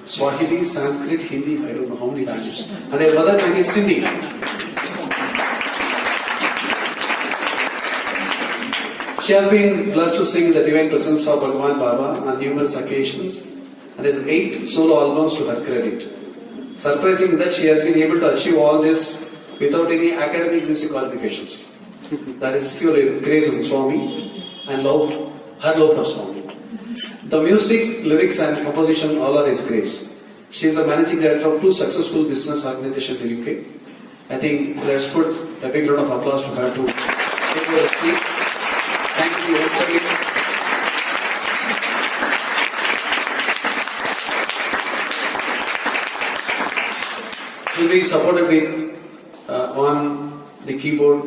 Swahili, Sanskrit, Hindi, I don't know how many languages. And her mother tongue is Sindhi. She has been blessed to sing the divine presence of Bhagavan Baba on numerous occasions and has 8 solo albums to her credit. Surprising that she has been able to achieve all this without any academic music qualifications. That is pure grace of Swami and love, her love for Swami. The music, lyrics and composition all are His grace. She is the managing director of 2 successful business organizations in the UK. I think let's put a big round of applause to her to take her a seat. Thank you once again. Will be supported with on the keyboard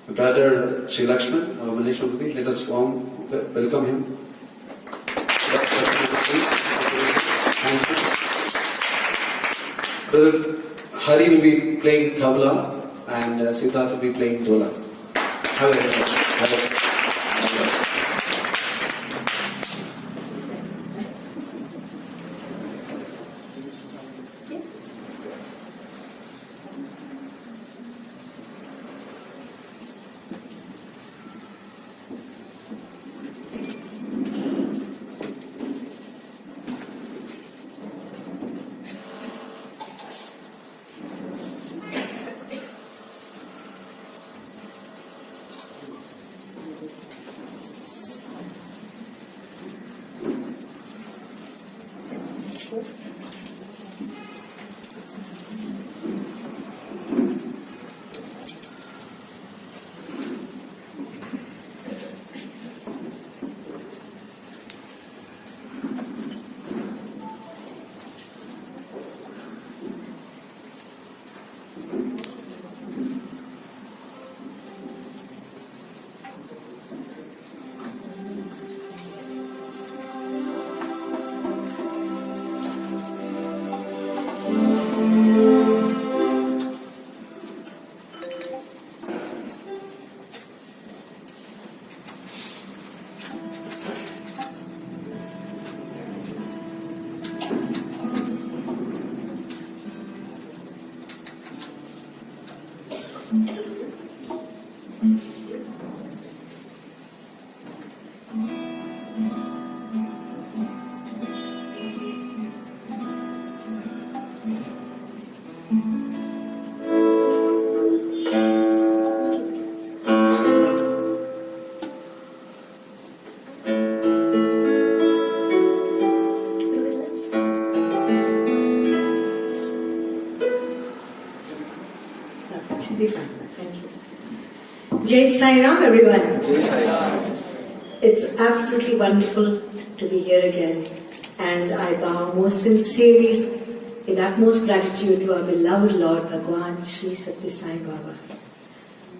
brother Sri Lakshman, our Malleshwaram. Let us welcome him. Thank you. Brother Hari will be playing tabla and Siddharth will be playing dola. Have a Jai Sai Ram, everyone. It's absolutely wonderful to be here again, and I bow most sincerely in utmost gratitude to our beloved Lord Bhagwan Sri Sathya Sai Baba,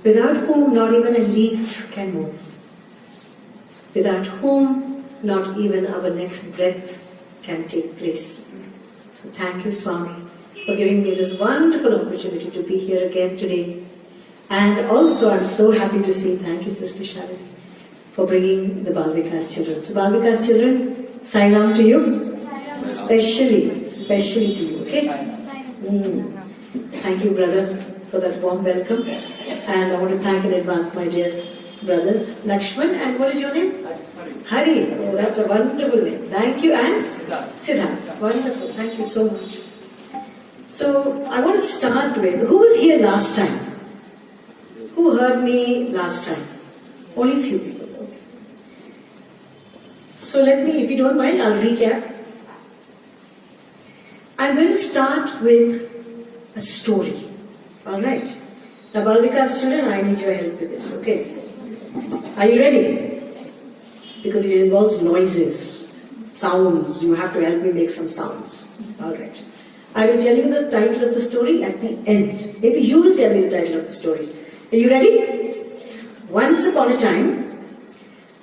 without whom not even a leaf can move, without whom not even our next breath can take place. So thank you, Swami, for giving me this wonderful opportunity to be here again today. And also I'm so happy to see, thank you Sister Shalini, for bringing the Balvikas children. So Balvikas children, sign on to you, especially to you, okay? Thank you brother for that warm welcome. And I want to thank in advance my dear brothers, Lakshman, and what is your name? Hari. Oh, that's a wonderful name. Thank you. And Siddharth. Wonderful. Thank you so much. So I want to start with, who was here last time? Who heard me last time? Only few people. Okay. So let me, if you don't mind, I'll recap. I'm going to start with a story. Alright. Now Balvika's children, I need your help with this, okay? Are you ready? Because it involves noises, sounds. You have to help me make some sounds. Alright. I will tell you the title of the story at the end. Maybe you will tell me the title of the story. Are you ready? Once upon a time,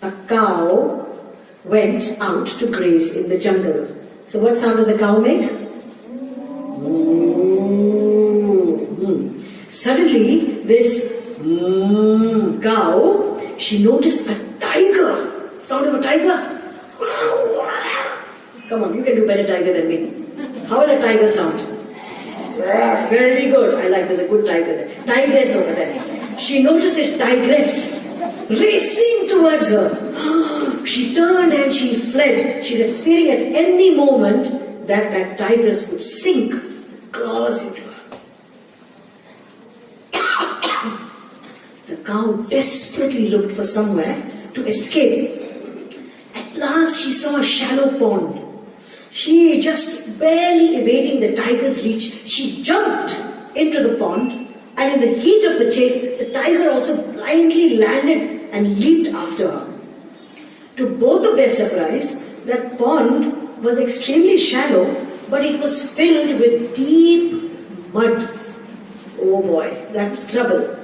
a cow went out to graze in the jungle. So what sound does a cow make? Suddenly, this cow, she noticed a tiger. Sound of a tiger. Come on, you can can do better tiger than me. How will a tiger sound? Very good. I like there's a good tiger there. Tigress over there. She noticed a tigress racing towards her. She turned and she fled. She said, fearing at any moment that tigress would sink, claws into her. The cow desperately looked for somewhere to escape. At last she saw a shallow pond. She, just barely evading the tiger's reach, she jumped into the pond, and in the heat of the chase, the tiger also blindly landed and leaped after her. To both of their surprise, that pond was extremely shallow, but it was filled with deep mud. Oh boy, that's trouble.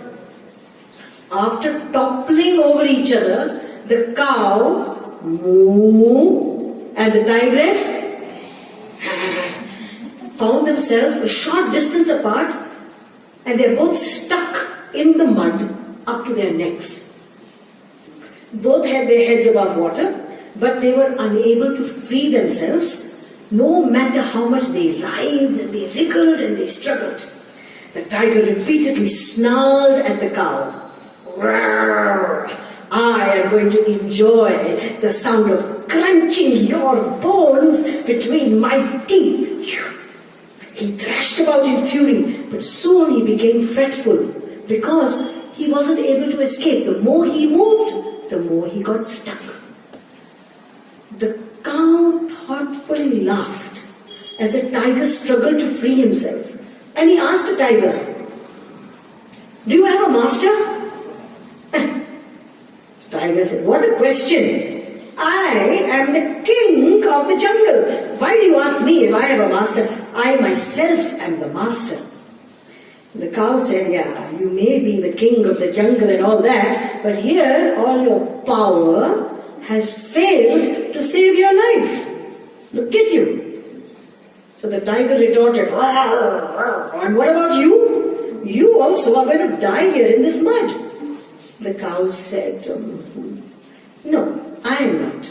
After toppling over each other, the cow moo and the tigress found themselves a short distance apart, and they're both stuck in the mud up to their necks. Both had their heads above water, but they were unable to free themselves, no matter how much they writhed and they wriggled and they struggled. The tiger repeatedly snarled at the cow. Roar! I am going to enjoy the sound of crunching your bones between my teeth. He thrashed about in fury, but soon he became fretful because he wasn't able to escape. The more he moved, the more he got stuck. The cow thoughtfully laughed as the tiger struggled to free himself. And he asked the tiger, "Do you have a master?" Tiger said, "What a question! I am the king of the jungle. Why do you ask me if I have a master? I myself am the master." The cow said, "Yeah, you may be the king of the jungle and all that, but here all your power has failed to save your life. Look at you." So the tiger retorted, "And what about you? You also are going to die here in this mud." The cow said, "No, I am not.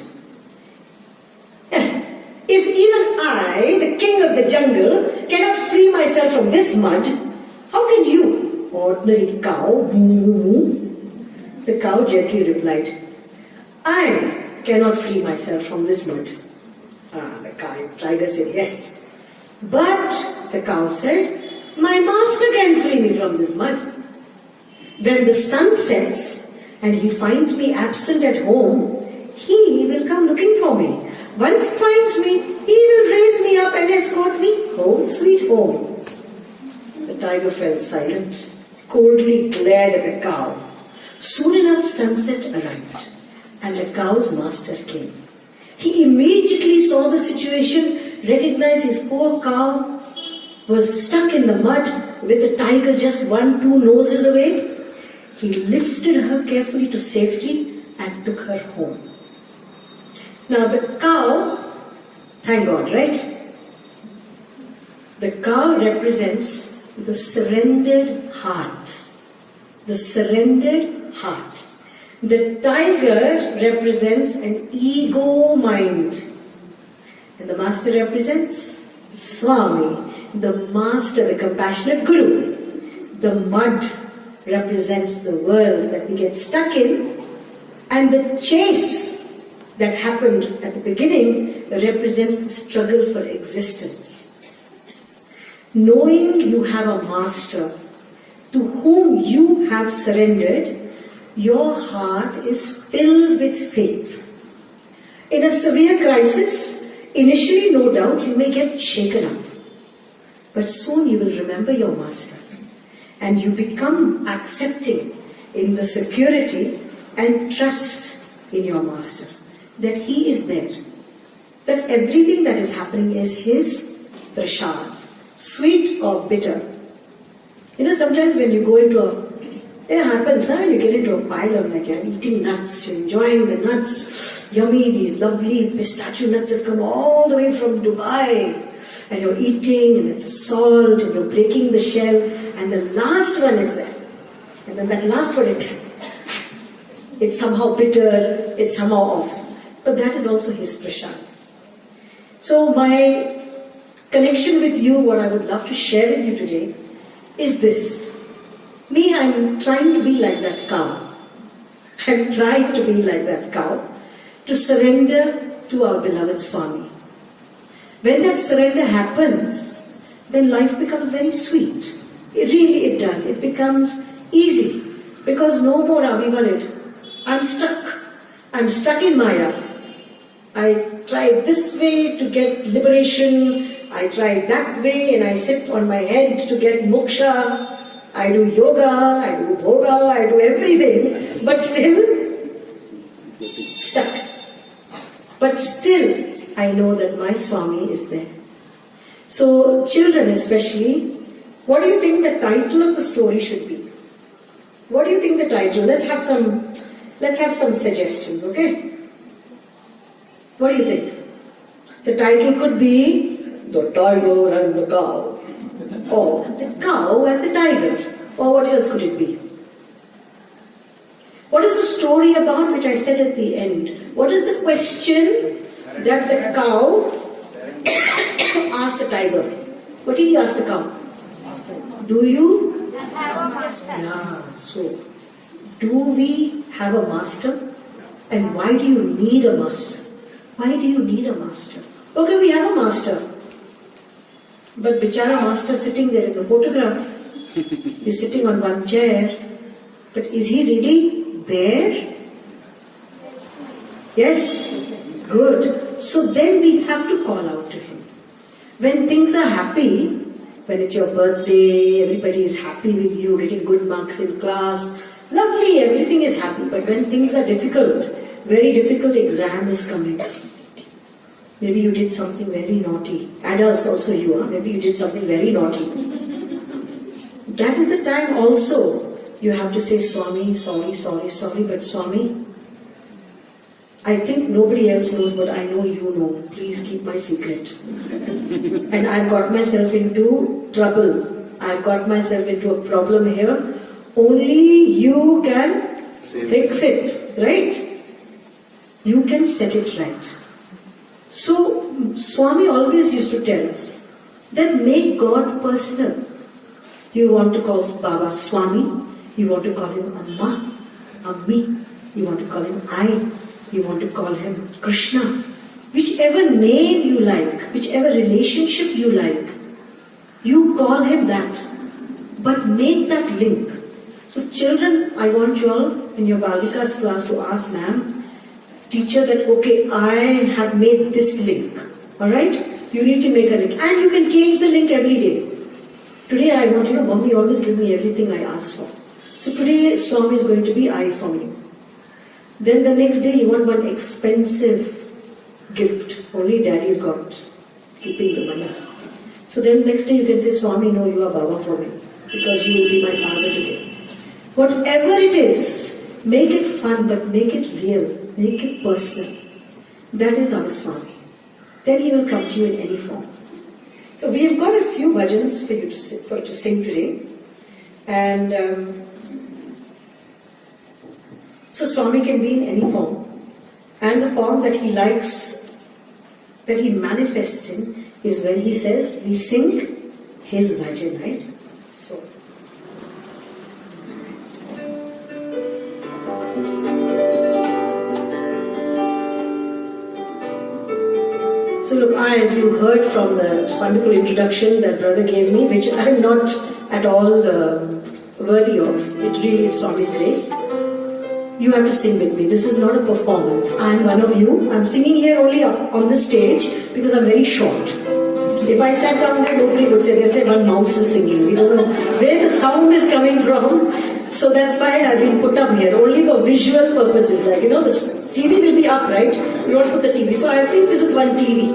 If even I, the king of the jungle, cannot free myself from this mud, how can you, ordinary cow?" The cow gently replied, "I cannot free myself from this mud." The tiger said, "Yes. But," the cow said, "my master can free me from this mud. When the sun sets and he finds me absent at home, he will come looking for me. Once he finds me, he will raise me up and escort me home, sweet home." The tiger fell silent, coldly glared at the cow. Soon enough, sunset arrived, and the cow's master came. He immediately saw the situation, recognized his poor cow was stuck in the mud with the tiger just 1-2 noses away. He lifted her carefully to safety and took her home. Now the cow, thank God, right? The cow represents the surrendered heart. The surrendered heart. The tiger represents an ego mind. And the master represents Swami, the master, the compassionate guru. The mud represents the world that we get stuck in, and the chase that happened at the beginning represents the struggle for existence. Knowing you have a master to whom you have surrendered, your heart is filled with faith. In a severe crisis, initially no doubt you may get shaken up, but soon you will remember your master. And you become accepting in the security and trust in your master, that he is there, that everything that is happening is his prasad, sweet or bitter. Sometimes when you go into it happens, you get into a pile of you're eating nuts, you're enjoying the nuts, yummy, these lovely pistachio nuts have come all the way from Dubai, and you're eating, and it's salt, and you're breaking the shell, and the last one is there. And then that last one, it's somehow bitter, it's somehow off. But that is also his prasad. So my connection with you, what I would love to share with you today is this. Me, I'm trying to be like that cow. I'm trying to be like that cow, to surrender to our beloved Swami. When that surrender happens, then life becomes very sweet. It does. It becomes easy, because no more are we worried. I'm stuck. I'm stuck in Maya. I tried this way to get liberation. I tried that way, and I sit on my head to get moksha. I do yoga, I do bhoga, I do everything, but still stuck. But still, I know that my Swami is there. So, children especially, what do you think the title of the story should be? What do you think the title? Let's have some suggestions, okay? What do you think? The title could be The Tiger and the Cow. Or The Cow and the Tiger. Or what else could it be? What is the story about which I said at the end? What is the question that the cow asked the tiger? What did he ask the cow? Do you have a master? Yeah, so do we have a master? And why do you need a master? Why do you need a master? Okay, we have a master. But bichara master sitting there in the photograph, he's sitting on one chair. But is he really there? Yes? Good. So then we have to call out to him. When things are happy, when it's your birthday, everybody is happy with you, getting good marks in class, lovely, everything is happy. But when things are difficult, very difficult exam is coming. Maybe you did something very naughty. Adults also you are. Maybe you did something very naughty. That is the time also you have to say, Swami, sorry, but Swami, I think nobody else knows, but I know you know. Please keep my secret. And I've got myself into trouble. I've got myself into a problem here. Only you can fix it, right? You can set it right. So, Swami always used to tell us that make God personal. You want to call Baba Swami, you want to call him Amma, Ammi, you want to call him I, you want to call him Krishna. Whichever name you like, whichever relationship you like, you call him that. But make that link. So children, I want you all in your Balika's class to ask ma'am, teacher, that okay, I have made this link. Alright? You need to make a link. And you can change the link every day. Today I want, Mommy always gives me everything I ask for. So today Swami is going to be I for me. Then the next day you want one expensive gift. Only daddy's got keeping the money. So then next day you can say, Swami, no, you are Baba for me. Because you will be my father today. Whatever it is, make it fun, but make it real. Make it personal. That is our Swami. Then he will come to you in any form. So we have got a few bhajans for you to sing today. And so Swami can be in any form. And the form that he likes, that he manifests in, is when he says, we sing his bhajan, right? So. So look, as you heard from the wonderful introduction that brother gave me, which I am not at all worthy of, it really is Swami's grace. You have to sing with me. This is not a performance. I am one of you. I am singing here only on the stage because I am very short. If I sat down there, nobody would say, they'll say one mouse is singing. We don't know where the sound is coming from. So that's why I've been put up here, only for visual purposes. Like, this TV will be up, right? You don't put the TV. So I think this is one TV.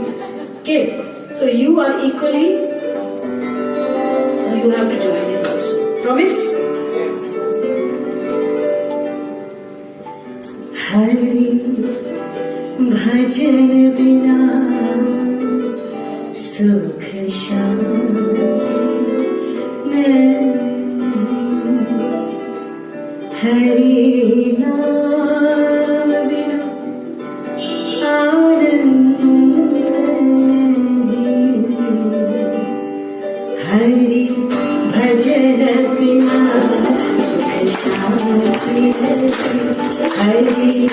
Okay. So you are equally, so you have to join in also. Promise? Yes. Hari bhajan bina sukh shanti Hari naam bina aanand Hari भजन बिना सुख शांति नहीं। हरि हरि नाम बिना आनंद नहीं।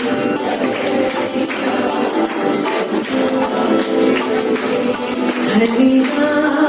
हरि नाम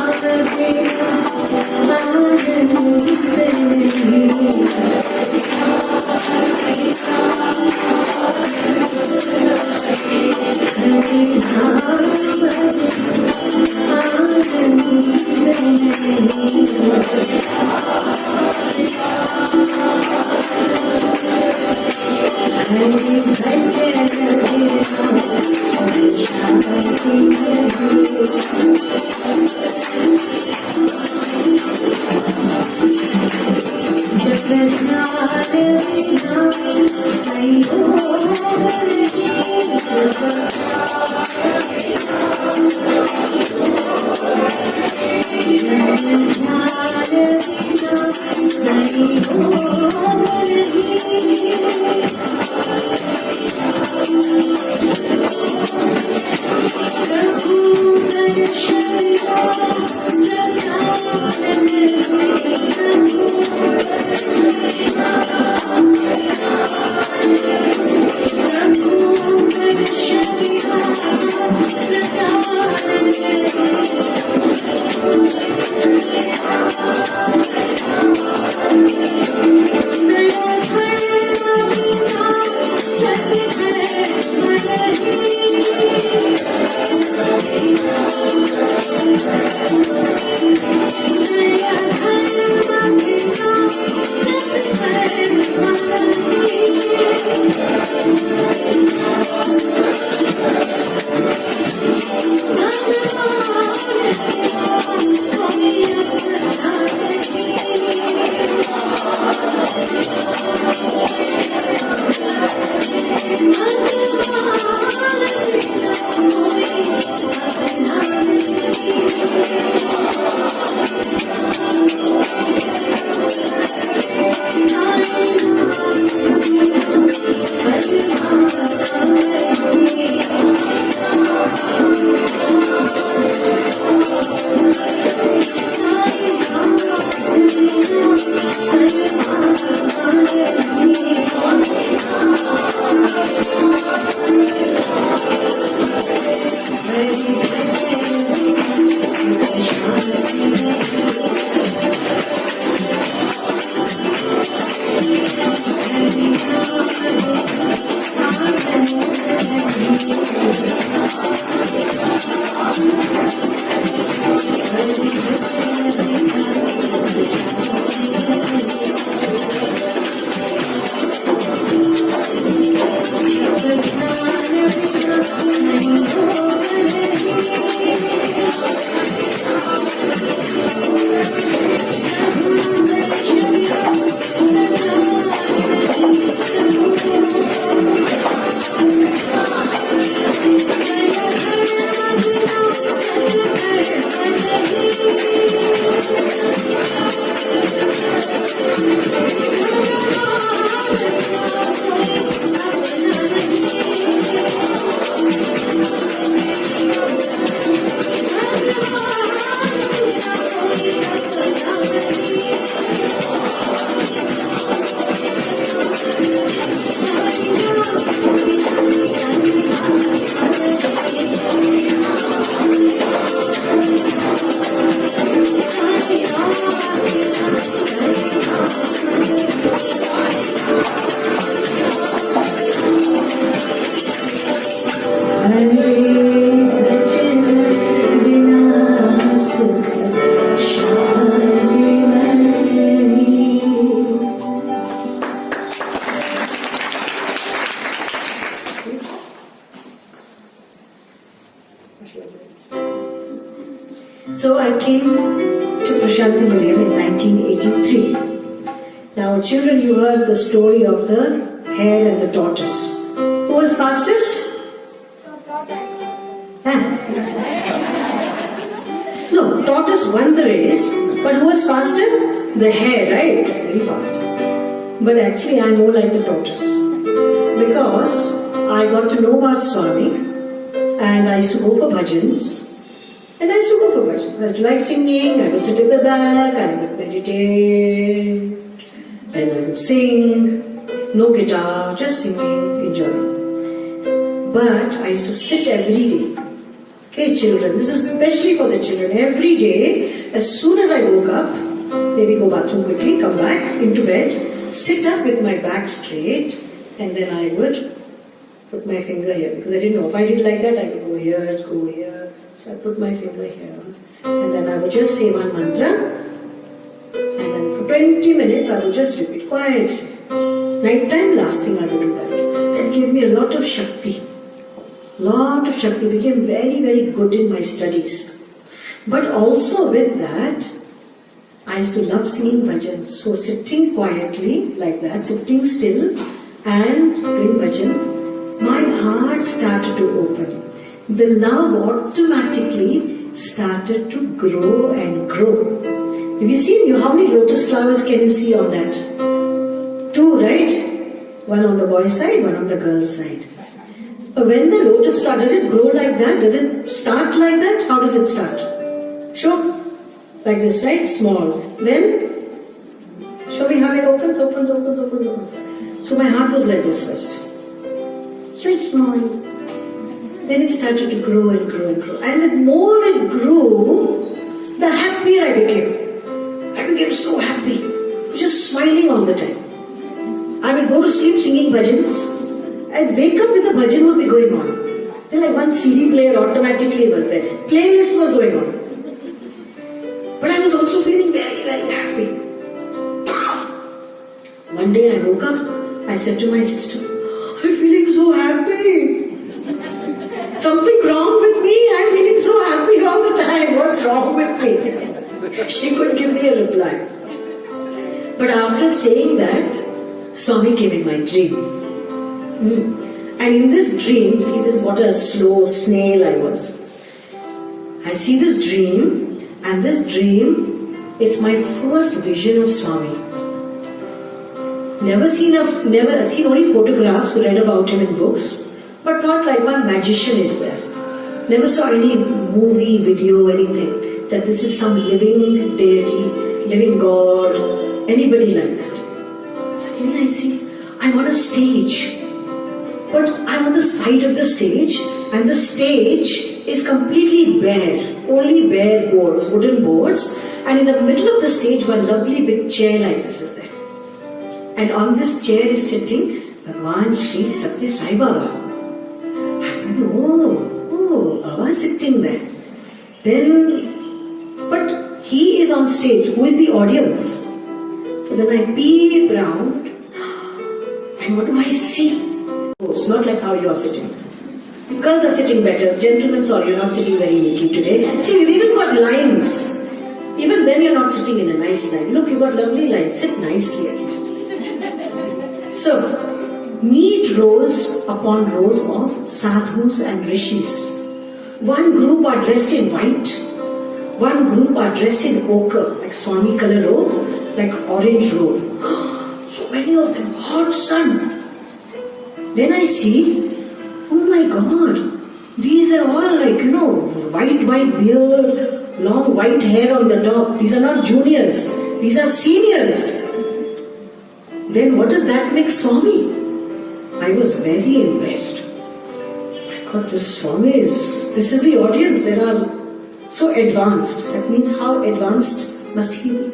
So I came to Prashanthi Nilayam in 1983. Now children, you heard the story of the hare and the tortoise. Who was fastest? No, tortoise won the race, but who was faster? The hare, right? Very fast. But actually I'm more like the tortoise. Because I got to know about Swami and I used to go for bhajans And I used to go for bhajans. I used to like singing, I would sit in the back, I would meditate, and I would sing. No guitar, just singing, enjoying. But I used to sit every day. Okay, children, this is especially for the children. Every day, as soon as I woke up, maybe go bathroom quickly, come back into bed, sit up with my back straight, and then I would put my finger here. Because I didn't know, if I did like that, I would go here. So I put my finger here. And then I would just say one mantra. And then for 20 minutes, I would just repeat quietly. Night time, last thing I would do that. That gave me a lot of Shakti. Became very, very good in my studies. But also with that, I used to love singing bhajans. So sitting quietly like that, sitting still and doing bhajan, my heart started to open. The love automatically started to grow and grow. Have you seen how many lotus flowers can you see on that? 2, right? One on the boy's side, one on the girl's side. But when the lotus flower, does it grow like that? Does it start like that? How does it start? Show. Like this, right? Small. Then, show me how it opens. So my heart was like this first. So small. Then it started to grow and grow and grow. And the more it grew, the happier I became. I became so happy. I was just smiling all the time. I would go to sleep singing bhajans. I'd wake up with the bhajan would be going on. Then like one CD player automatically was there. Playlist was going on. But I was also feeling very, very happy. One day I woke up, I said to my sister, I'm feeling so happy. Something wrong with me, I'm feeling so happy all the time. What's wrong with me? She couldn't give me a reply. But after saying that, Swami came in my dream. And in this dream, see this, what a slow snail I was. I see this dream, and this dream, it's my first vision of Swami. Never seen only photographs, read about him in books, but thought like one magician is there. Never saw any movie, video, anything, that this is some living deity, living God, anybody like that. So when I see, I'm on a stage. But I'm on the side of the stage, and the stage is completely bare, only bare boards, wooden boards, and in the middle of the stage, one lovely big chair like this is there. And on this chair is sitting Bhagwan Sri Sathya Sai Baba. I said, oh, Baba is sitting there. Then, but he is on stage. Who is the audience? So then I peep round, and what do I see? It's not like how you are sitting. Girls are sitting better. Gentlemen, sorry, you're not sitting very neatly today. See, we've even got lines. Even then you're not sitting in a nice line. Look, you've got lovely lines. Sit nicely at least. So, neat rows upon rows of sadhus and rishis. One group are dressed in white. One group are dressed in ochre, like Swami color robe, like orange robe. So many of them, hot sun. Then I see, oh my God, these are all like, white beard, long white hair on the top. These are not juniors, these are seniors. Then what does that make Swami? I was very impressed. My God, this is the audience. They are so advanced. That means how advanced must he be?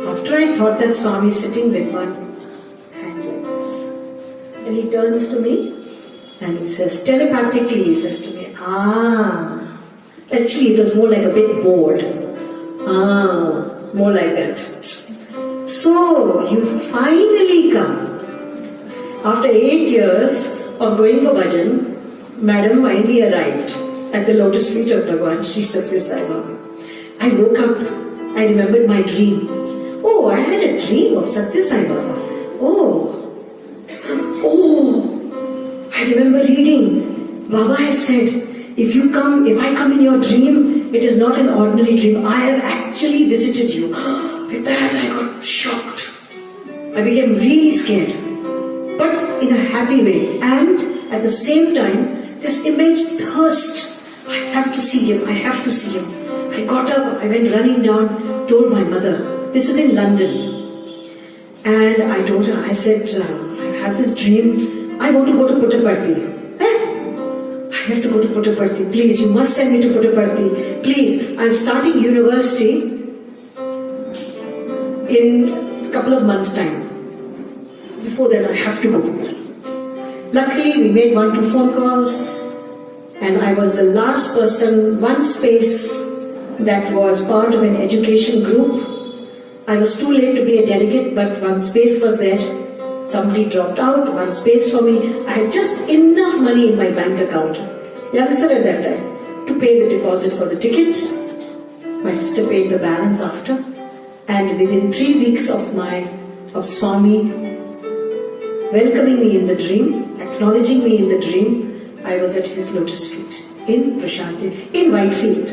After I thought that Swami is sitting with one hand like this, and he turns to me and he says, telepathically he says to me, actually it was more like a big board. More like that. So, you finally come. After 8 years of going for bhajan, Madam finally arrived at the lotus feet of Bhagwan Sri Sathya Sai Baba. I woke up, I remembered my dream. Oh, I had a dream of Sathya Sai Baba. Oh, I remember reading, Baba has said, if I come in your dream, it is not an ordinary dream. I have actually visited you. With that, I got shocked. I became really scared, but in a happy way. And at the same time, this immense thirst I have to see him, I have to see him. I got up, I went running down, told my mother, this is in London. And I told her, I said, I have this dream, I want to go to Puttaparthi. I have to go to Puttaparthi, please, you must send me to Puttaparthi. Please, I'm starting university in a couple of months' time. Before that, I have to go. Luckily, we made 1-2 phone calls, and I was the last person, one space that was part of an education group. I was too late to be a delegate, but one space was there. Somebody dropped out, one space for me. I had just enough money in my bank account, youngster at that time, to pay the deposit for the ticket. My sister paid the balance after. And within 3 weeks of Swami welcoming me in the dream, acknowledging me in the dream, I was at his lotus feet in Prashanti, in Whitefield.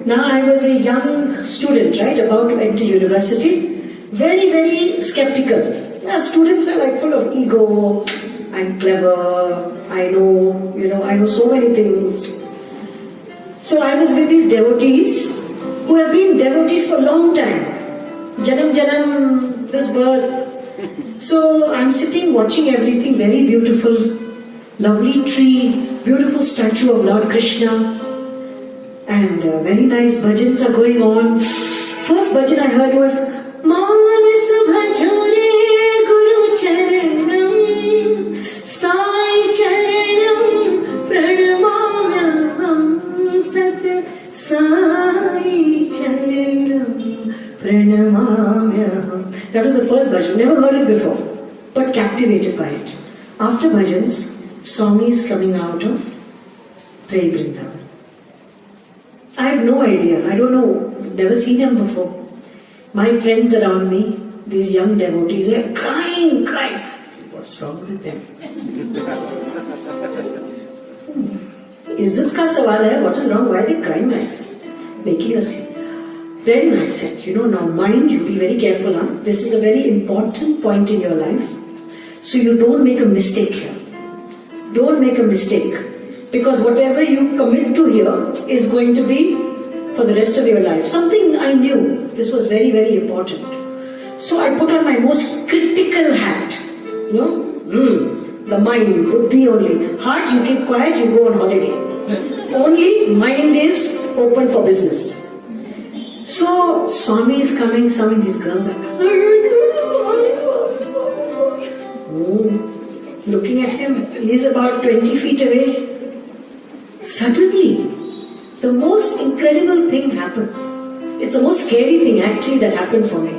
Now I was a young student, right, about to enter university, very, very skeptical. Now, students are like full of ego, I'm clever, I know so many things. So I was with these devotees who have been devotees for a long time. Janam, this birth. So I'm sitting watching everything very beautiful, lovely tree, beautiful statue of Lord Krishna, and very nice bhajans are going on. First bhajan I heard was Manas bhajore Guru Charanam Sai Charanam Pranamamyaham Sathya Sai Charanam Pranamamyaham. That was the first bhajan, never heard it before, but captivated by it. After bhajans, Swami is coming out of Trey Vrindavan. I have no idea, I don't know, never seen him before. My friends around me, these young devotees, are crying. What's wrong with them? Izzat ka sawal hai, what is wrong? Why are they crying like this? Making us see. Then I said, now mind, you be very careful, huh? This is a very important point in your life. So you don't make a mistake here. Don't make a mistake. Because whatever you commit to here is going to be for the rest of your life. Something I knew, this was very, very important. So I put on my most critical hat. The mind, buddhi only. Heart, you keep quiet, you go on holiday. Only mind is open for business. So Swami is coming, some of these girls are looking at him. He is about 20 feet away. Suddenly, the most incredible thing happens. It's the most scary thing actually that happened for me.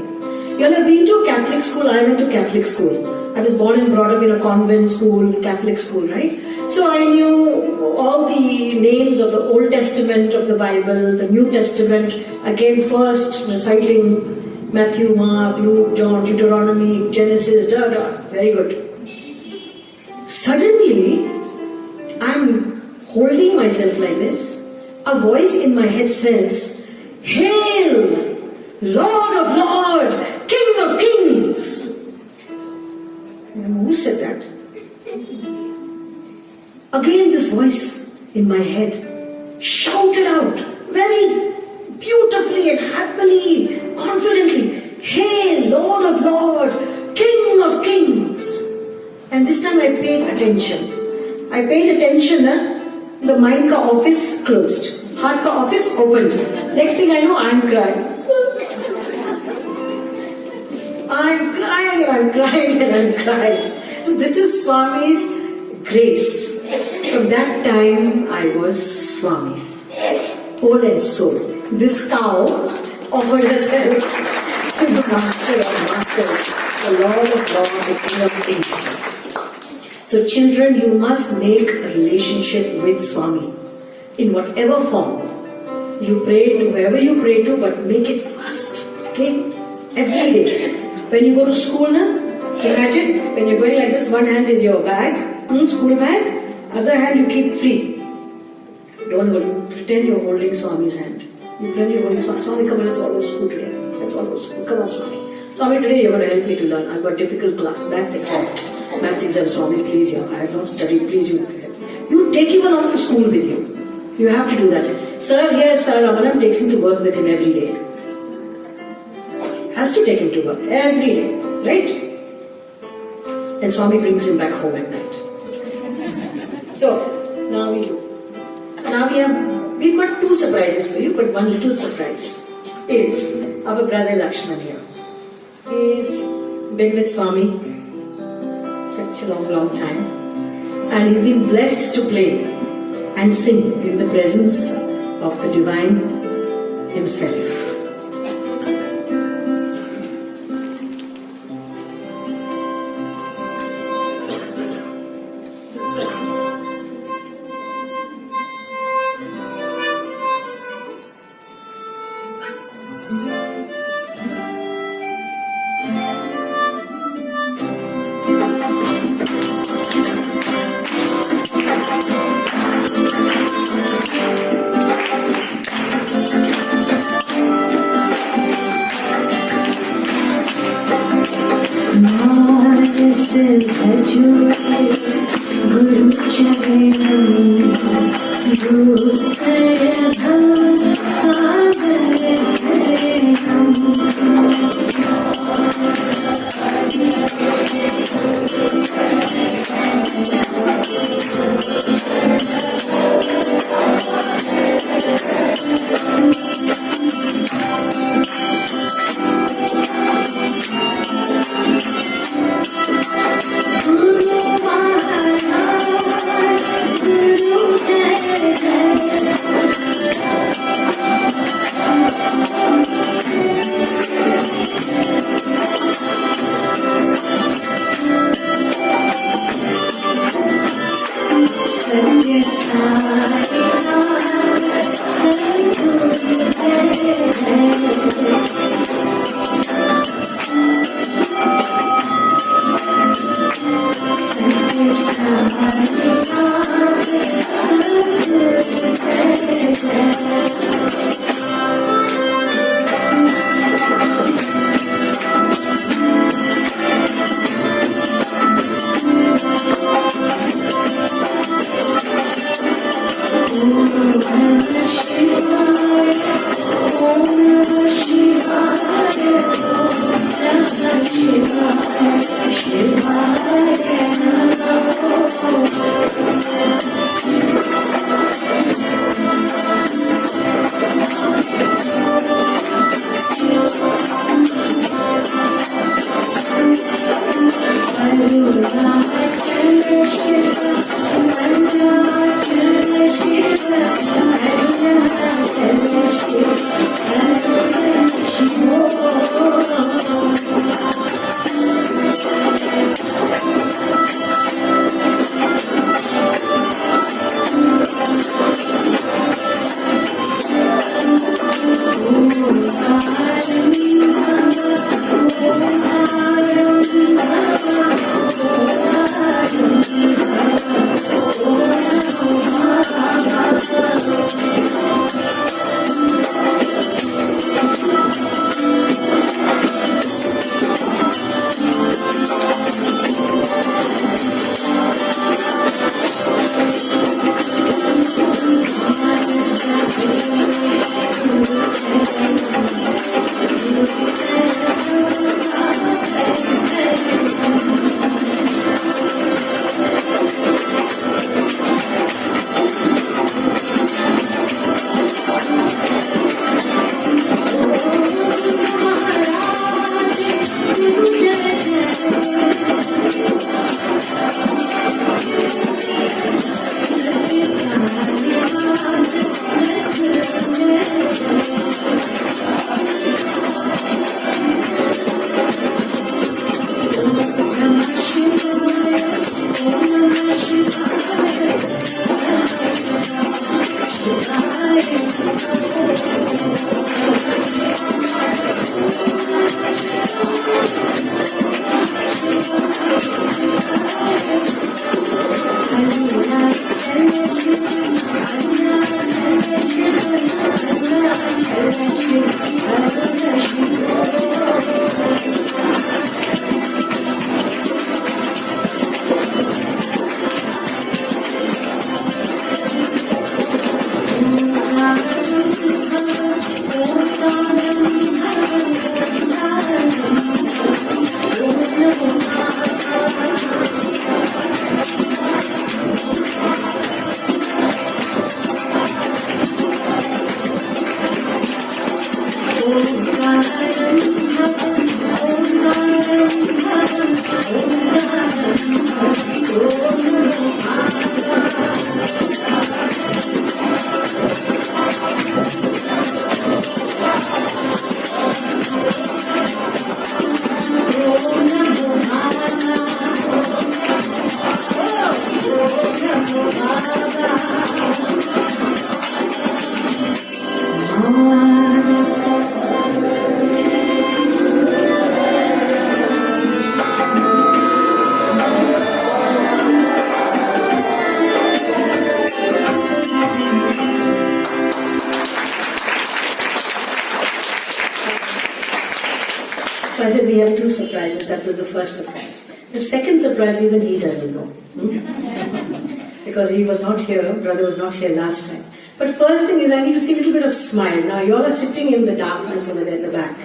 You all have been to a Catholic school. I went to Catholic school. I was born and brought up in a convent school, Catholic school, right? So I knew all the names of the Old Testament of the Bible, the New Testament. I came first reciting Matthew, Mark, Luke, John, Deuteronomy, Genesis, very good. Suddenly, I'm holding myself like this. A voice in my head says, Hail, Lord of Lords, King of Kings. Who said that? Again this voice in my head shouted out very beautifully and happily, confidently, Hail, Lord of Lords, King of Kings. And this time I paid attention. The mind ka office closed. Heart ka office opened. Next thing I know, I'm crying. I'm crying. So this is Swami's grace. From that time, I was Swami's. Whole and soul. This cow offered herself to the Master of Masters, the Lord of Lords, the King of Kings. So children, you must make a relationship with Swami in whatever form. You pray to whoever you pray to, but make it fast. Okay? Every day. When you go to school now, imagine when you're going like this, one hand is your bag, school bag, other hand you keep free. Don't hold it. Pretend you're holding Swami's hand. You pretend you're holding Swami. Swami, come on, let's all go to school today. Let's all go to school. Come on, Swami. Swami, today you're going to help me to learn. I've got difficult class, maths exam. Swami, please, I have not studied. Please, you take him along to school with you. You have to do that. Sir here, Sir Ramanan takes him to work with him every day. Has to take him to work every day, right? And Swami brings him back home at night. So now we do. So now we've got two surprises for you, but one little surprise is our brother Lakshman here. He's been with Swami such a long time, and he's been blessed to play and sing in the presence of the Divine Himself. So I said we have two surprises. That was the first surprise. The second surprise, even he doesn't know. Because he was not here, brother was not here last time. But first thing is I need to see a little bit of smile. Now you all are sitting in the darkness over there at the back.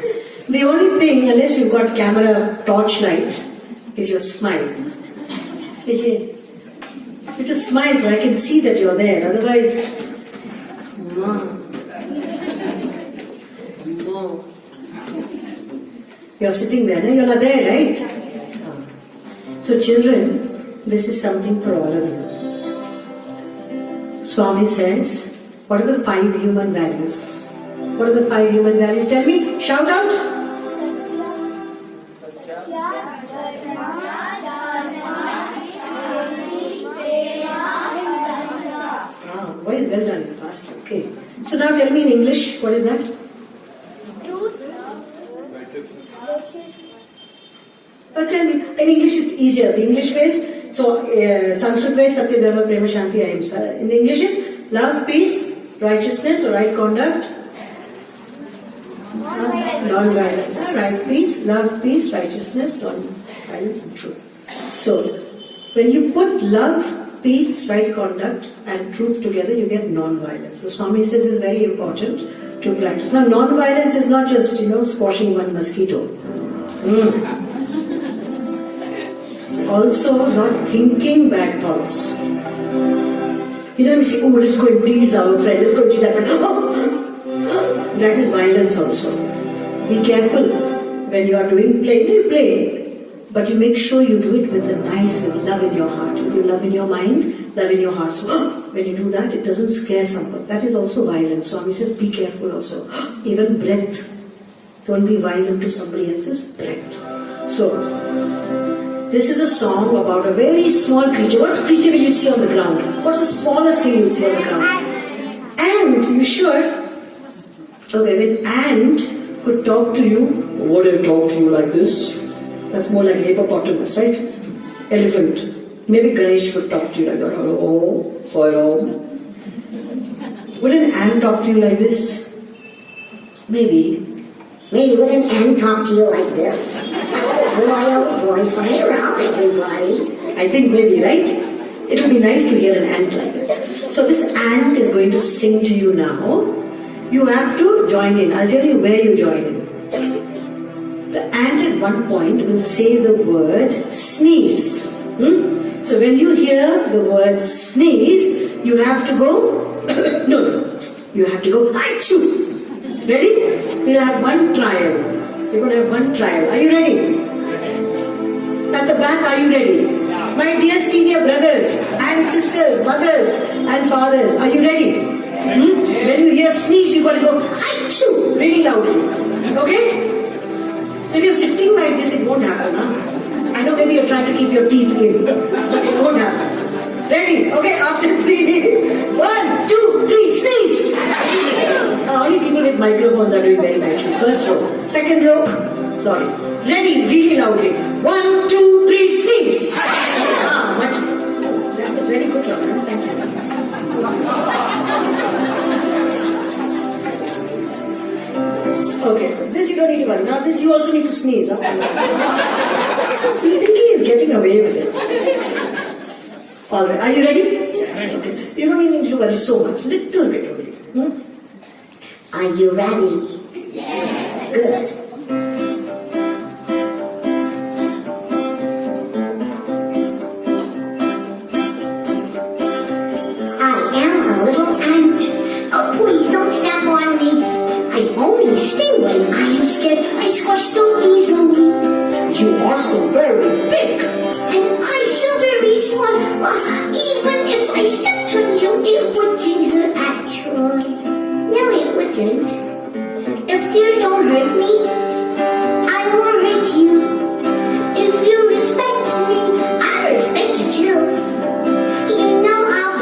The only thing, unless you've got camera torchlight, is your smile. You just smile so I can see that you're there. Otherwise, no. You're sitting there, no? You're there, right? So children, this is something for all of you. Swami says, what are the 5 human values? What are the 5 human values? Tell me, shout out. Boys, well done, fast. Okay. So now tell me in English, what is that? But tell me, in English it's easier. The English way is, so Sanskrit way is Sathya, Dharma, Prema, Shanti, Ahimsa. In English it's love, peace, righteousness or right conduct. Non-violence. Right, peace, love, peace, righteousness, non-violence and truth. So, when you put love, peace, right conduct and truth together, you get non-violence. So Swami says it's very important to practice. Now, non-violence is not just, squashing one mosquito. It's also not thinking bad thoughts. You say, oh, let's go and tease our friend, let's go and tease our friend. Oh! That is violence also. Be careful when you are doing play. You play, but you make sure you do it with love in your heart, with your love in your mind, love in your heart. So when you do that, it doesn't scare someone. That is also violence. Swami says, be careful also. Even breath. Don't be violent to somebody else's breath. So, this is a song about a very small creature. What's creature will you see on the ground? What's the smallest thing you see on the ground? Ant, you sure? Okay, when ant could talk to you, would it talk to you like this? That's more like hippopotamus, right? Elephant. Maybe Ganesh would talk to you like that. Hello, Sairo. Would an ant talk to you like this? Maybe. Maybe would an ant talk to you like this? Oh boy, Sairo, everybody. I think maybe, right? It would be nice to hear an ant like that. So this ant is going to sing to you now. You have to join in. I'll tell you where you join in. The ant at one point will say the word sneeze. So when you hear the word sneeze, you have to go, no. You have to go, achoo. Ready? We'll have one trial. We're going to have one trial. Are you ready? At the back, are you ready? My dear senior brothers and sisters, mothers and fathers, are you ready? When you hear sneeze, you've got to go, achoo, really loudly. Okay? So if you're sitting like this, it won't happen. Huh? I know maybe you're trying to keep your teeth in, but it won't happen. Ready? Okay, after 3. 1, 2, 3, sneeze! Only people with microphones are doing very nicely. First row. Second row. Sorry. Ready? Really loudly. 1, 2, 3, sneeze! Much. That was very good, Renu. Thank you. Okay, so this you don't need to worry. Now this you also need to sneeze. Huh? You think he is getting away with it. Alright, are you ready? Okay. You don't even need to worry so much. Little bit only. Are you ready? Good. Sting when I am scared, I squash so easily. You are so very big. And I so very small. Even if I stepped on you, it wouldn't hurt at all. No, it wouldn't. If you don't hurt me, I won't hurt you. If you respect me, I respect you too. You know I'll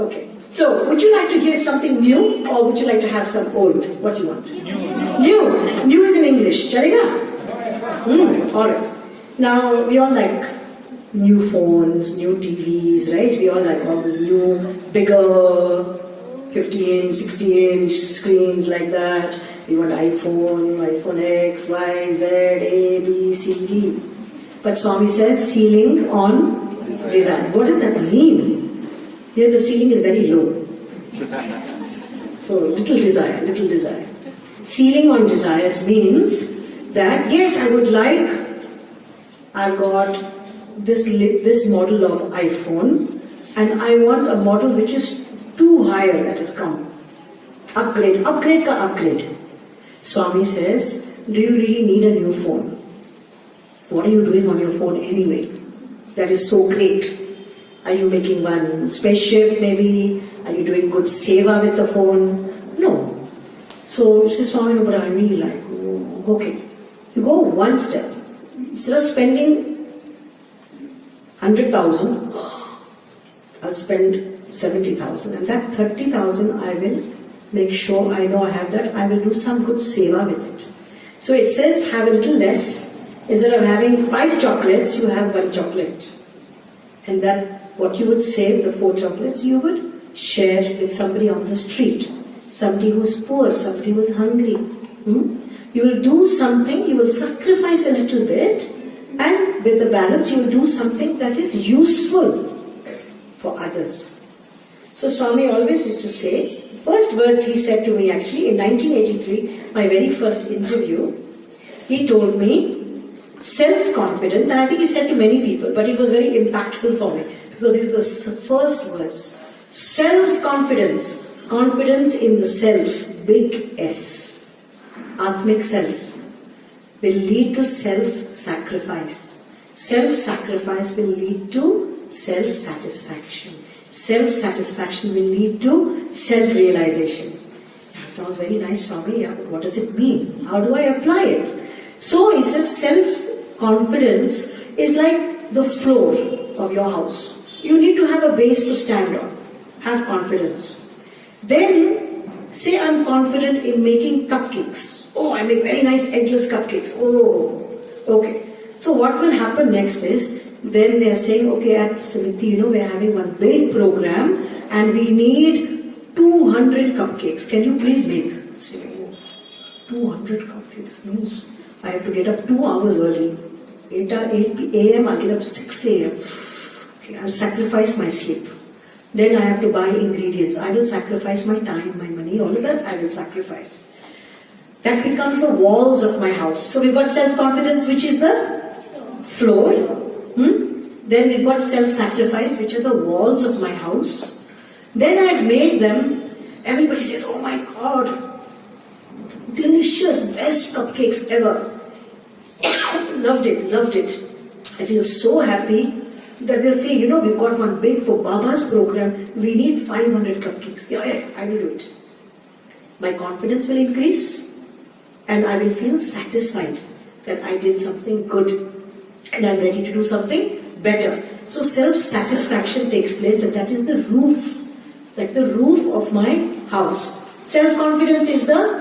Okay. So, would you like to hear something new or would you like to have some old? What do you want? New. New is in English. Chalega? Alright. Now, we all like new phones, new TVs, right? We all like all these new, bigger 50-inch, 60-inch screens like that. We want iPhone X, Y, Z, A, B, C, D. But Swami says ceiling on desire. What does that mean? Here the ceiling is very low. So little desire. Ceiling on desires means that yes, I would like, I've got this model of iPhone and I want a model which is too higher that has come. Upgrade ka upgrade. Swami says, do you really need a new phone? What are you doing on your phone anyway? That is so great. Are you making one spaceship maybe? Are you doing good seva with the phone? No. So he says, Swami, no, but I really like, okay. You go one step. Instead of spending 100,000, I'll spend 70,000. And that 30,000 I will make sure I know I have that. I will do some good seva with it. So it says have a little less. Instead of having 5 chocolates, you have 1 chocolate. And that what you would save, the 4 chocolates, you would share with somebody on the street. Somebody who's poor, somebody who's hungry. You will do something, you will sacrifice a little bit, and with the balance you will do something that is useful for others. So Swami always used to say, first words he said to me actually in 1983, my very first interview, he told me, self-confidence, and I think he said to many people, but it was very impactful for me because it was the first words. Self-confidence, confidence in the self, big S, Atmic self, will lead to self-sacrifice. Self-sacrifice will lead to self-satisfaction. Self-satisfaction will lead to self-realization. Yeah, sounds very nice, Swami. Yeah, but what does it mean? How do I apply it? So he says self-confidence is like the floor of your house. You need to have a base to stand on. Have confidence. Then say I'm confident in making cupcakes. Oh, I make very nice eggless cupcakes. Oh, okay. So what will happen next is, then they are saying, okay, at Samithi, we are having one big program and we need 200 cupcakes. Can you please make? Say, 200 cupcakes means I have to get up 2 hours early. 8 a.m. I'll get up 6 a.m. Okay, I'll sacrifice my sleep. Then I have to buy ingredients. I will sacrifice my time, my money, all of that I will sacrifice. That becomes the walls of my house. So we've got self-confidence, which is the floor. Then we've got self-sacrifice, which are the walls of my house. Then I've made them. Everybody says, oh my God, delicious, best cupcakes ever. Loved it. I feel so happy that they'll say, we've got one big for Baba's program. We need 500 cupcakes. Yeah, I will do it. My confidence will increase and I will feel satisfied that I did something good and I'm ready to do something better. So self-satisfaction takes place and that is the roof, like the roof of my house. Self-confidence is the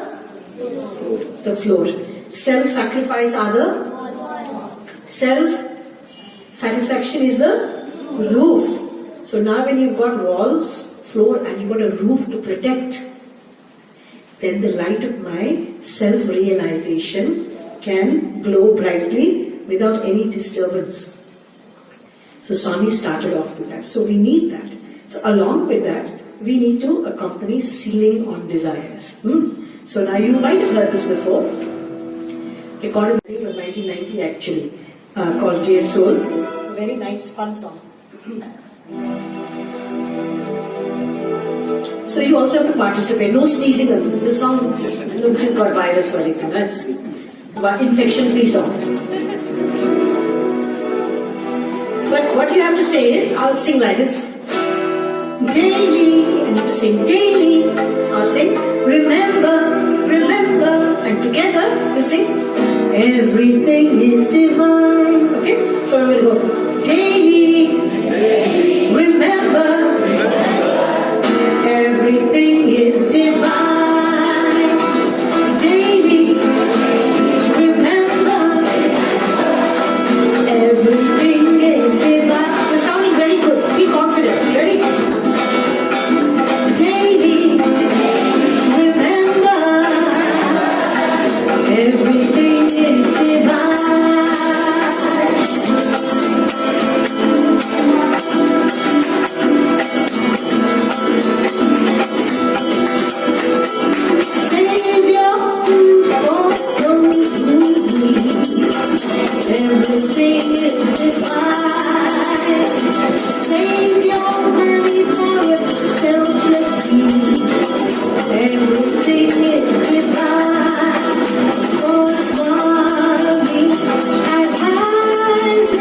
floor. Self-sacrifice are the self-satisfaction is the roof. So now when you've got walls, floor and you've got a roof to protect, then the light of my self-realization can glow brightly without any disturbance. So Swami started off with that. So we need that. So along with that, we need to accompany ceiling on desires. So now you might have heard this before. Recorded it was 1990 actually, called J Soul. A very nice fun song. So you also have to participate. No sneezing. This song has got virus or anything. That's infection-free song. But what you have to say is, I'll sing like this. Daily, and you have to sing daily. I'll sing remember, remember, and together we'll sing everything is divine. Okay? So we'll go daily, remember, Everything is divine. Daily remember, everything is divine. You're sounding very good. Be confident. Ready? Daily remember, everything is divine. Save your food for those who need. Everything is divine. Save your money for a selfless deed. Everything is divine. For Swami advises,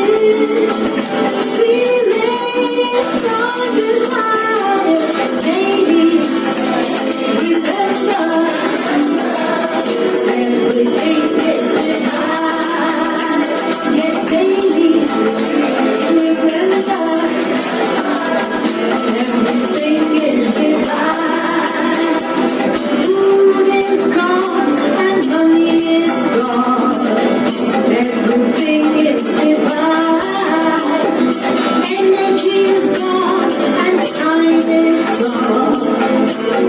sealing your desires daily. Remember, everything is divine. Yes, daily. Remember, everything is divine. Food is gone and money is gone. Everything is divine. Energy is gone and time is gone.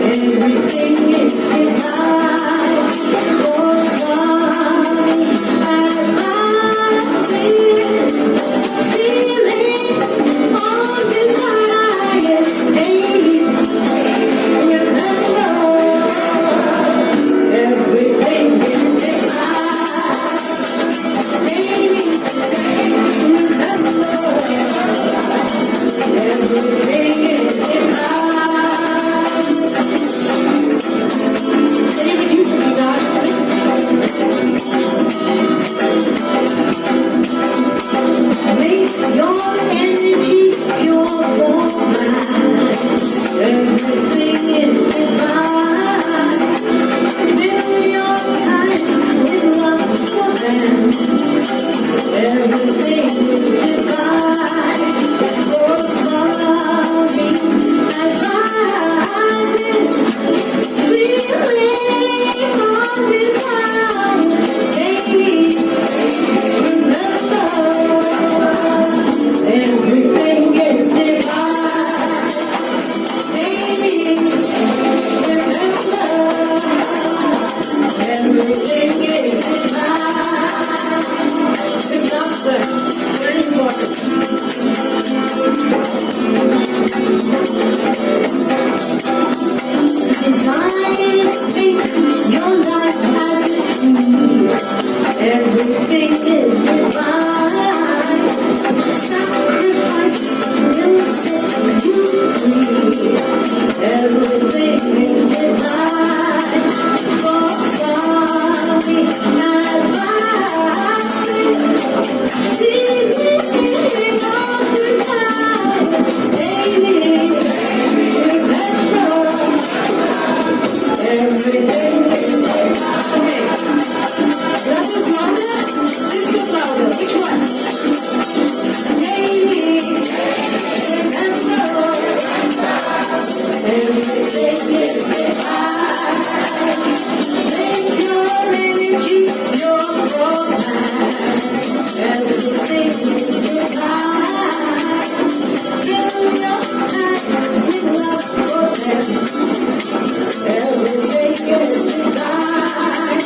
Everything is divine. For Swami advises, sealing all desires daily. Remember, everything is divine. Daily, remember, everything is divine. Can you reduce the guitar just a bit? Make your energy pure for mine. Everything is divine. Fill your time with love for them. Everything is divine. For Swami advises, sealing all desires daily. Remember, everything is divine. Daily, remember, everything is divine. This last verse, very important. Desires think your life as it be. Everything is divine. Sacrifice will set you free. Everything is divine. For Swami advises, seeking all desires daily. Remember, everything is divine. Brothers louder, sisters louder. Which one? Daily, remember, everything is divine. Make your energy your provide. Everything is divine. Fill your time with love for them. Everything is divine.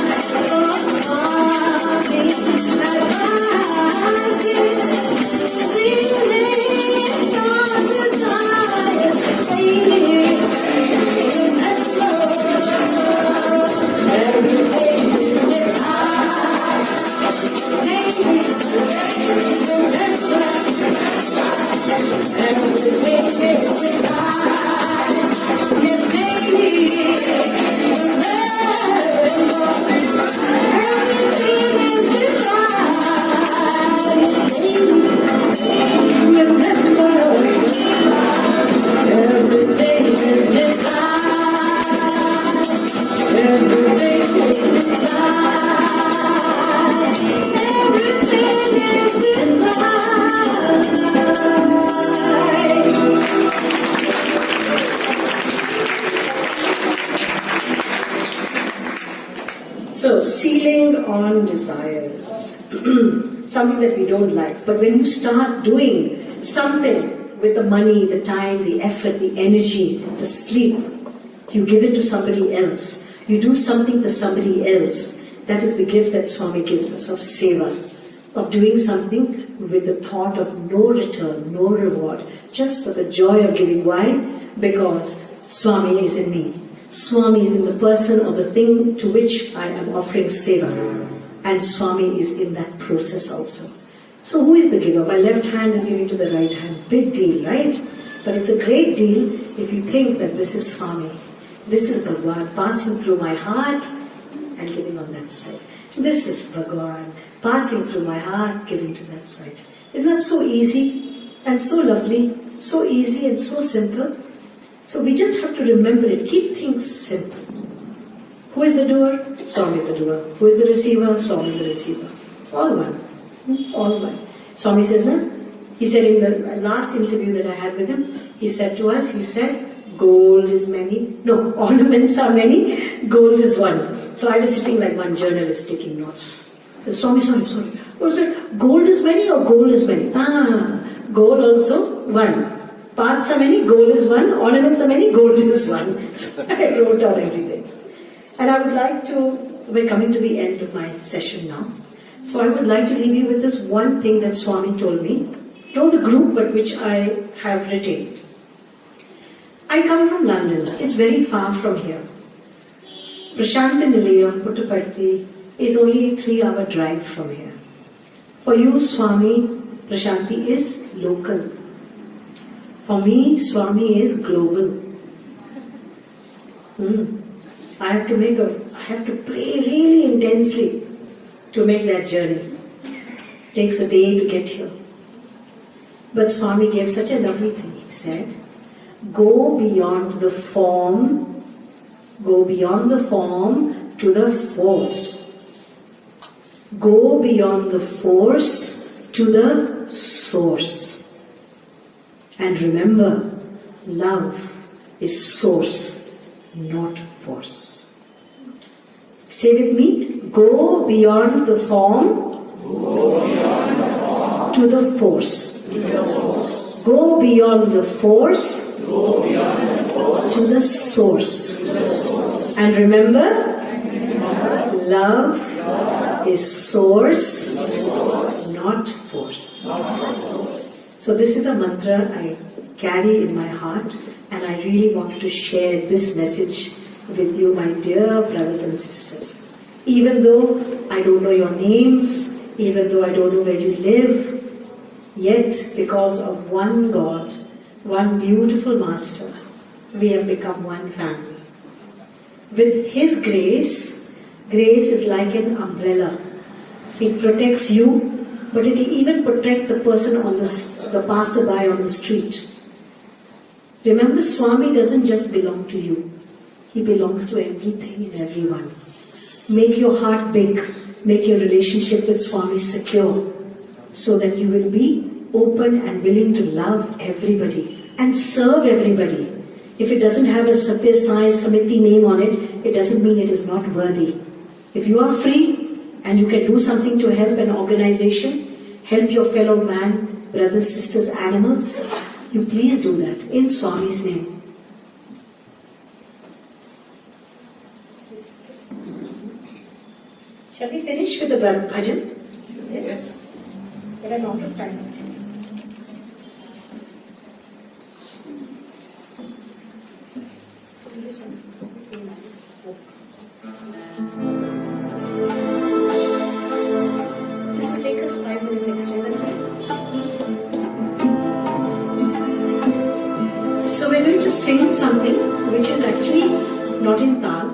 For Swami advises, sealing all desires daily. So, sealing on desires. Something that we don't like. But when you start doing something with the money, the time, the effort, the energy, the sleep, you give it to somebody else. You do something for somebody else. That is the gift that Swami gives us of Seva, of doing something with the thought of no return, no reward, just for the joy of giving. Why? Because Swami is in me. Swami is in the person or the thing to which I am offering Seva. And Swami is in that process also. So who is the giver? My left hand is giving to the right hand. Big deal, right? But it's a great deal if you think that this is Swami. This is Bhagwan passing through my heart and giving on that side. This is Bhagwan passing through my heart, giving to that side. Isn't that so easy and so lovely? So easy and so simple. So we just have to remember it. Keep things simple. Who is the doer? Swami is the doer. Who is the receiver? Swami is the receiver. All one. All one. Swami says, no? He said in the last interview that I had with him, he said to us, he said, gold is many. No, ornaments are many, gold is one. So I was sitting like one journalist taking notes. So, sorry. What was it? Gold is many or gold is many? Gold also one. Paths are many, gold is one. Ornaments are many, gold is one. So I wrote down everything. And I would like to, we're coming to the end of my session now. So I would like to leave you with this one thing that Swami told me, told the group but which I have retained. I come from London. It's very far from here. Prashanthi Nilayam, Puttaparthi is only a 3-hour drive from here. For you, Swami, Prashanthi is local. For me, Swami is global. I have to pray really intensely to make that journey. It takes a day to get here. But Swami gave such a lovely thing. He said, go beyond the form to the force. Go beyond the force to the source. And remember, love is source, not force. Say with me, go beyond the form to the force. Go beyond the force to the source. And remember, love is source, not force. So this is a mantra I carry in my heart, and I really wanted to share this message with you, my dear brothers and sisters. Even though I don't know your names, even though I don't know where you live, yet because of one God, one beautiful Master, we have become one family. With His grace, grace is like an umbrella. It protects you, but it will even protect the person on the passerby on the street. Remember, Swami doesn't just belong to you. He belongs to everything and everyone. Make your heart big. Make your relationship with Swami secure, so that you will be open and willing to love everybody and serve everybody. If it doesn't have a Sathya Samithi name on it, it doesn't mean it is not worthy. If you are free and you can do something to help an organization, help your fellow man, brothers, sisters, animals, you please do that in Swami's name. Shall we finish with the bhajan? Yes. But I'm out of time actually. This will take us 5 minutes extra, isn't it? So we're going to sing something which is actually not in tal.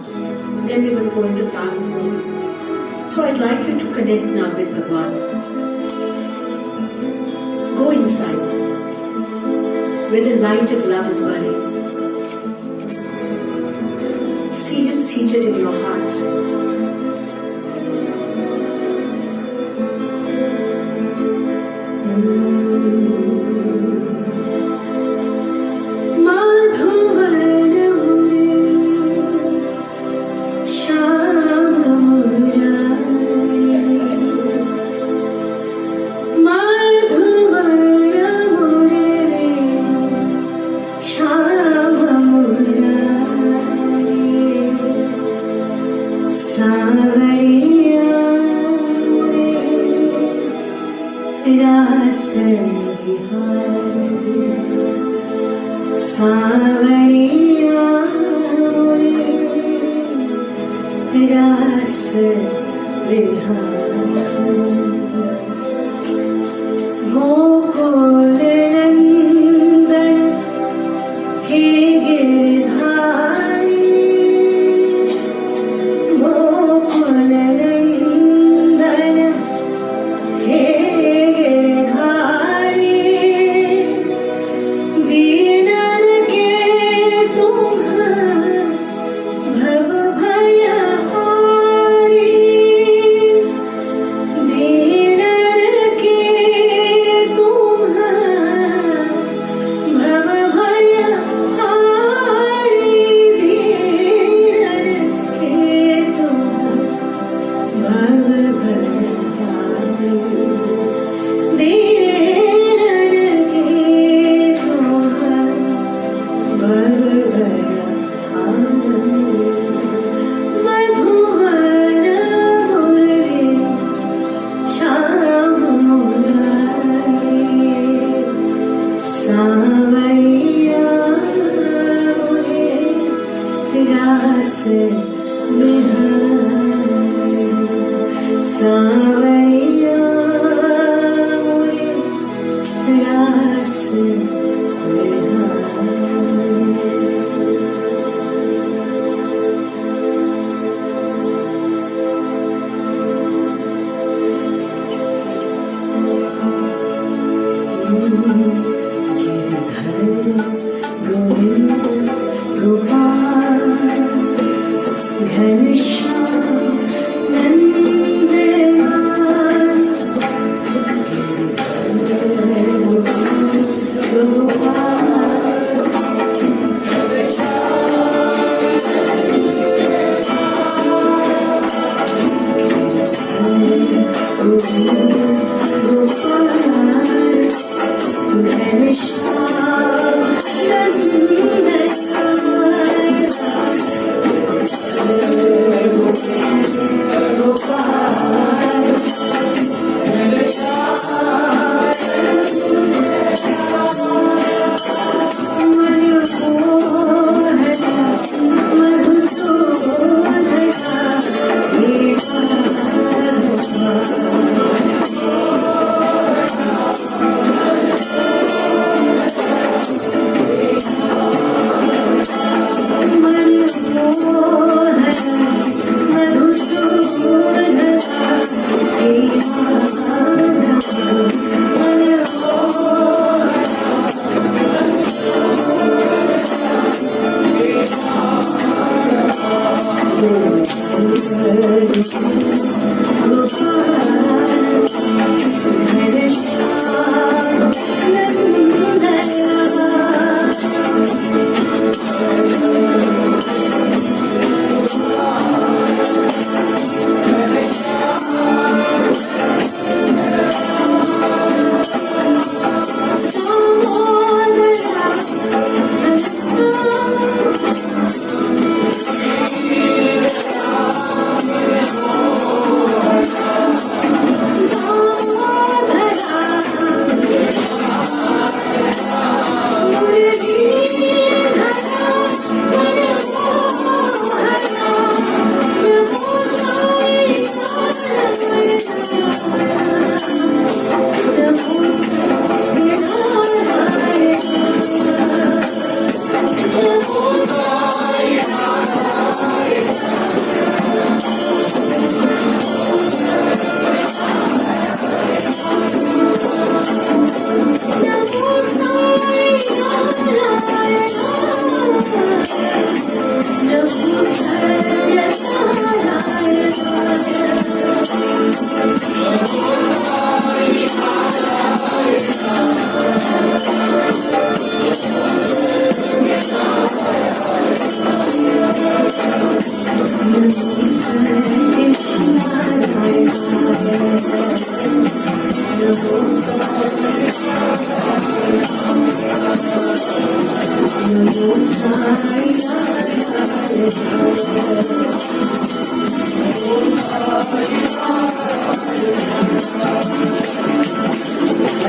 Then we're going to go into tal. So I'd like you to connect now with Bhagwan. Go inside, where the light of love is burning. See Him seated in your heart. Shama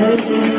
Thank you.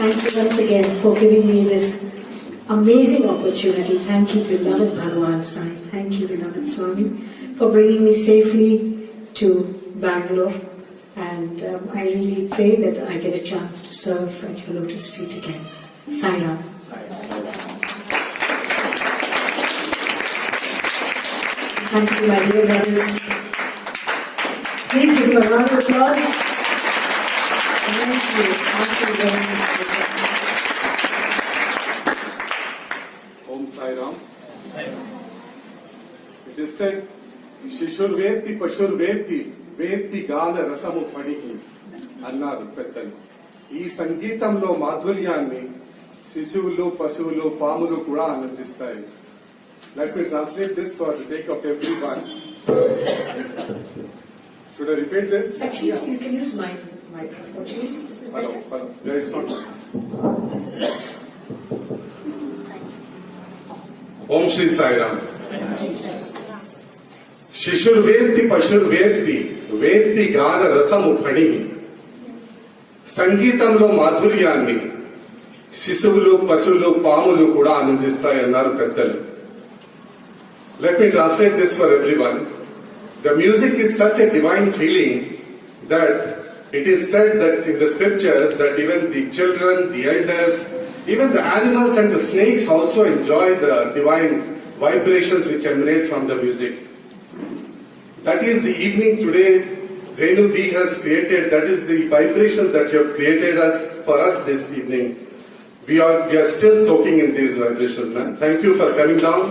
Thank you once again for giving me this amazing opportunity. Thank you, beloved Bhagavan Sai. Thank you, beloved Swami, for bringing me safely to Bangalore. And I really pray that I get a chance to serve at your lotus feet again. Sai Ram. Thank you, my dear brothers. Please give you a round of applause. Thank you. Thank you very much. Om Sai Ram. It is said, Shishur Veti Pashur Veti Veti Gana Rasamu Padihi అన్నారు పెద్దలు. ఈ సంగీతంలో మాధుర్యాన్ని శిశువులు పశువులు పాములు కూడా ఆనందిస్తాయి. Let me translate this for the sake of everyone. Should I repeat this? Actually, you can use my microphone. This is better. Hello. There is not. Om Shri Sai Ram. Shishur Veti Pashur Veti Veti Gana Rasamu Padihi సంగీతంలో మాధుర్యాన్ని శిశువులు పశువులు పాములు కూడా ఆనందిస్తాయి అన్నారు పెద్దలు. Let me translate this for everyone. The music is such a divine feeling that it is said that in the scriptures that even the children, the elders, even the animals and the snakes also enjoy the divine vibrations which emanate from the music. That is the evening today Renu has created. That is the vibration that you have created for us this evening. We are still soaking in these vibrations, man. Thank you for coming down.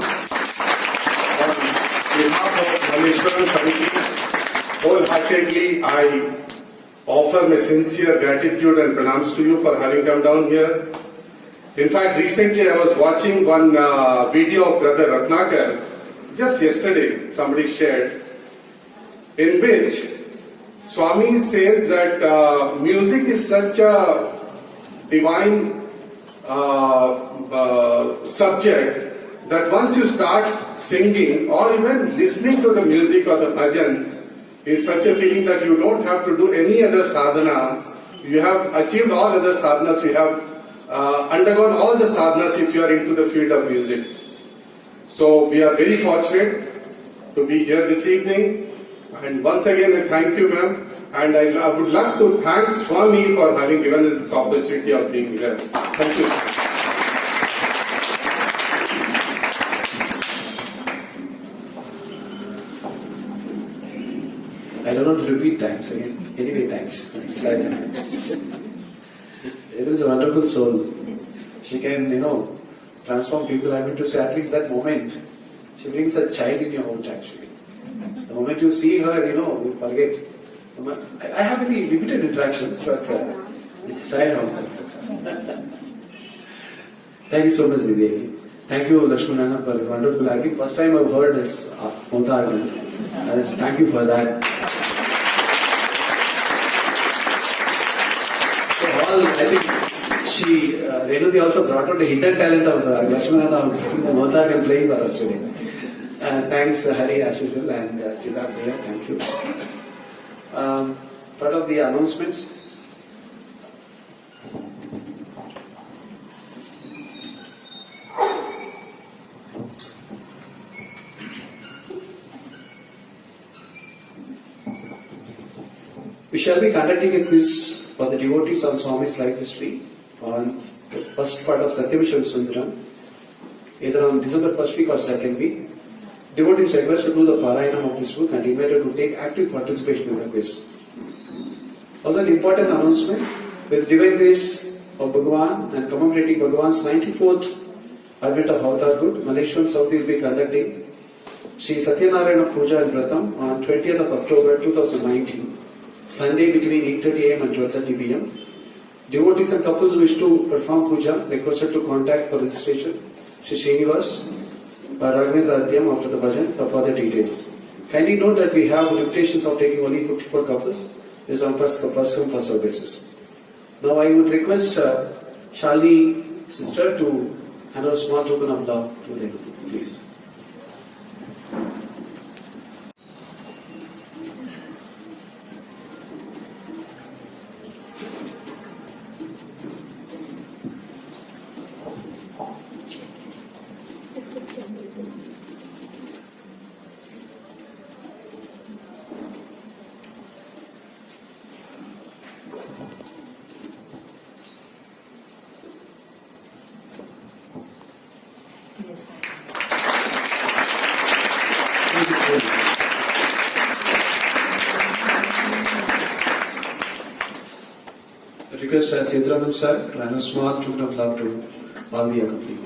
On behalf of Malleshwaram Samithi, wholeheartedly I offer my sincere gratitude and pranams to you for having come down here. In fact, recently I was watching one video of Brother Ratnakar, just yesterday somebody shared, in which Swami says that music is such a divine subject that once you start singing or even listening to the music or the bhajans, is such a feeling that you don't have to do any other sadhana. You have achieved all other sadhanas. You have undergone all the sadhanas if you are into the field of music. So we are very fortunate to be here this evening. And once again, I thank you, ma'am. And I would love to thank Swami for having given us this opportunity of being here. Thank you. I don't want to repeat thanks again. Anyway, thanks. It is a wonderful soul. She can, transform people. I mean to say, at least that moment, she brings a child in your heart actually. The moment you see her, you forget. I have very limited interactions, but Sai Ram. Thank you so much, Vidya. Thank you, Lakshmanana, for a wonderful. I think first time I've heard this Montagna. Thank you for that. So all, I think Renu also brought out the hidden talent of Lakshmanana of the Montagna playing for us today. Thanks, Hari, as usual, and Siddharth, thank you. Part of the announcements. We shall be conducting a quiz for the devotees on Swami's life history on the first part of Sathya Sundaram, either on December 1st week or second week. Devotees request to do the Parayanam of this book and invited to take active participation in the quiz. Also, an important announcement: with divine grace of Bhagavan and commemorating Bhagavan's 94th Advent of Avatarhood, Malleshwaram South will be conducting Sri Satyanarayana Puja and Vratam on 20th of October 2019, Sunday between 8:30 am and 12:30 pm. Devotees and couples who wish to perform puja requested to contact for registration Sri Srinivas or Raghavendra Adhyam after the bhajan for further details. Kindly note that we have limitations of taking only 54 couples. It is on first come first serve basis. Now I would request Shalini sister to hand a small token of love to Renu, please. Request Siddharaman sir to hand a small token of love to all the young people.